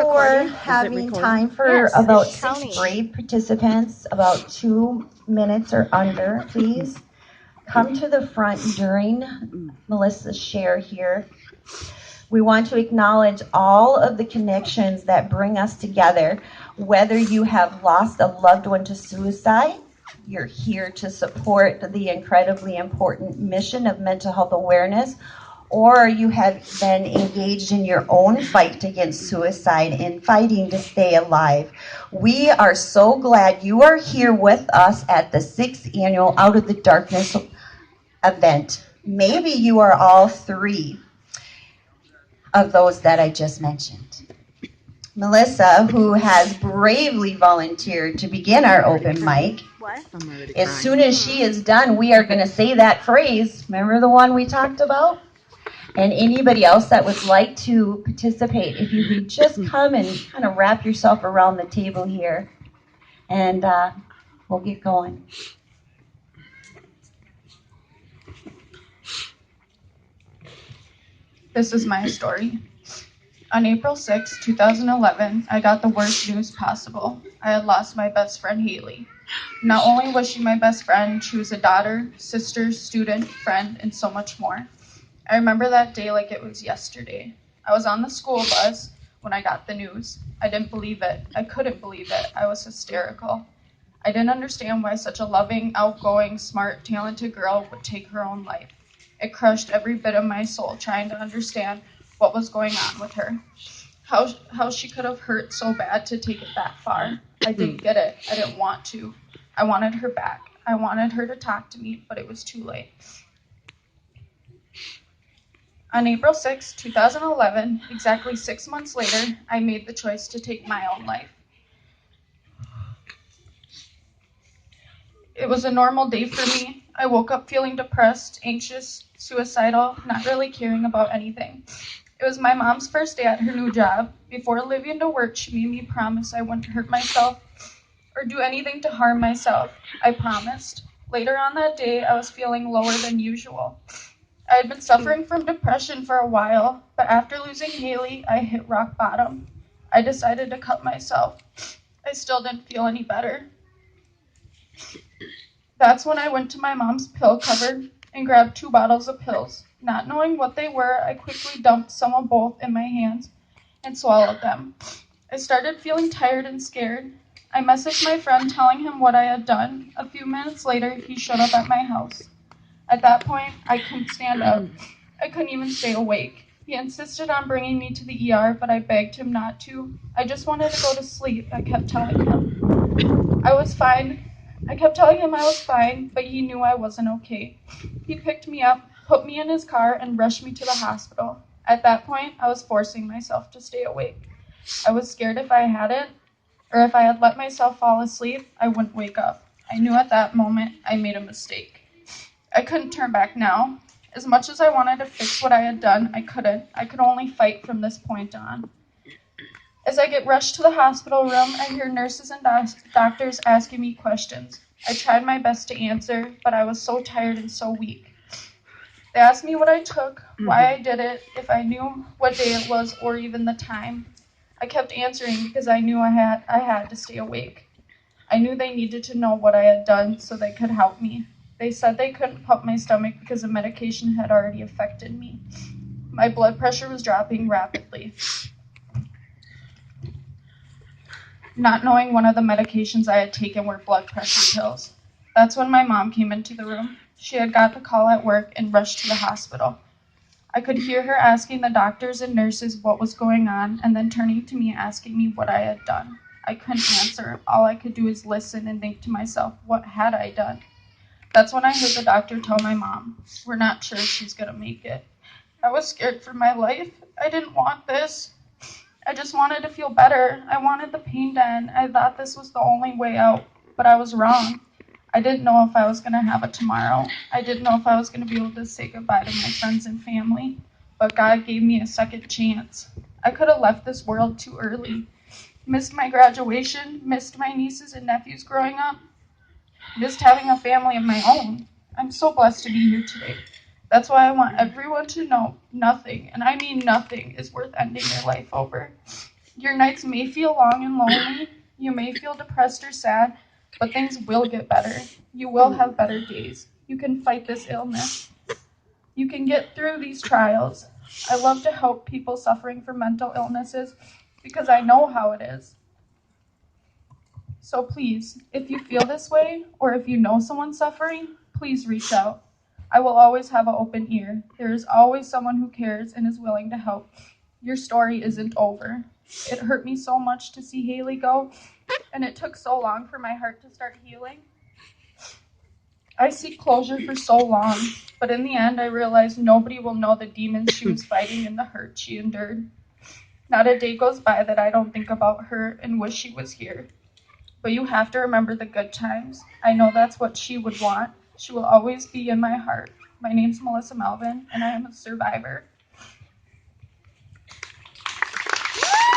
for Is it having recording? time for Yes, about it's 6 counting. brave participants, about 2 minutes or under, please. Come to the front during Melissa's share here. We want to acknowledge all of the connections that bring us together. Whether you have lost a loved one to suicide, you're here to support the incredibly important mission of mental health awareness, or you have been engaged in your own fight against suicide and fighting to stay alive. We are so glad you are here with us at the 6th annual Out of the Darkness event. Maybe you are all three of those that I just mentioned. Melissa, who has bravely volunteered to begin our open mic, as soon as she is done, we are going to say that phrase. Remember the one we talked about? And anybody else that would like to participate, if you could just come and kind of wrap yourself around the table here, and we'll get going. This is my story. On April 6, 2011, I got the worst news possible. I had lost my best friend, Haley. Not only was she my best friend, she was a daughter, sister, student, friend, and so much more. I remember that day like it was yesterday. I was on the school bus when I got the news. I didn't believe it. I couldn't believe it. I was hysterical. I didn't understand why such a loving, outgoing, smart, talented girl would take her own life. It crushed every bit of my soul trying to understand what was going on with her. How she could have hurt so bad to take it that far. I didn't get it. I didn't want to. I wanted her back. I wanted her to talk to me, but it was too late. On April 6, 2011, exactly 6 months later, I made the choice to take my own life. It was a normal day for me. I woke up feeling depressed, anxious, suicidal, not really caring about anything. It was my mom's first day at her new job. Before leaving to work, she made me promise I wouldn't hurt myself or do anything to harm myself. I promised. Later on that day, I was feeling lower than usual. I had been suffering from depression for a while, but after losing Haley, I hit rock bottom. I decided to cut myself. I still didn't feel any better. That's when I went to my mom's pill cupboard and grabbed 2 bottles of pills. Not knowing what they were, I quickly dumped some of both in my hands and swallowed them. I started feeling tired and scared. I messaged my friend telling him what I had done. A few minutes later, he showed up at my house. At that point, I couldn't stand up. I couldn't even stay awake. He insisted on bringing me to the ER, but I begged him not to. I just wanted to go to sleep. I kept telling him I was fine. But he knew I wasn't okay. He picked me up, put me in his car, and rushed me to the hospital. At that point, I was forcing myself to stay awake. I was scared if I hadn't, or if I had let myself fall asleep, I wouldn't wake up. I knew at that moment I made a mistake. I couldn't turn back now. As much as I wanted to fix what I had done, I couldn't. I could only fight from this point on. As I get rushed to the hospital room, I hear nurses and doctors asking me questions. I tried my best to answer, but I was so tired and so weak. They asked me what I took, why I did it, if I knew what day it was, or even the time. I kept answering because I knew I had to stay awake. I knew they needed to know what I had done so they could help me. They said they couldn't pump my stomach because the medication had already affected me. My blood pressure was dropping rapidly. Not knowing one of the medications I had taken were blood pressure pills. That's when my mom came into the room. She had got the call at work and rushed to the hospital. I could hear her asking the doctors and nurses what was going on and then turning to me asking me what I had done. I couldn't answer. All I could do is listen and think to myself, what had I done? That's when I heard the doctor tell my mom, we're not sure if she's going to make it. I was scared for my life. I didn't want this. I just wanted to feel better. I wanted the pain to end. I thought this was the only way out, but I was wrong. I didn't know if I was going to have a tomorrow. I didn't know if I was going to be able to say goodbye to my friends and family, but God gave me a second chance. I could have left this world too early. Missed my graduation, missed my nieces and nephews growing up, missed having a family of my own. I'm so blessed to be here today. That's why I want everyone to know nothing, and I mean nothing, is worth ending your life over. Your nights may feel long and lonely. You may feel depressed or sad, but things will get better. You will have better days. You can fight this illness. You can get through these trials. I love to help people suffering from mental illnesses because I know how it is. So please, if you feel this way, or if you know someone suffering, please reach out. I will always have an open ear. There is always someone who cares and is willing to help. Your story isn't over. It hurt me so much to see Haley go, and it took so long for my heart to start healing. I seek closure for so long, but in the end, I realized nobody will know the demons she was fighting and the hurt she endured. Not a day goes by that I don't think about her and wish she was here. But you have to remember the good times. I know that's what she would want. She will always be in my heart. My name's Melissa Malvin, and I am a survivor.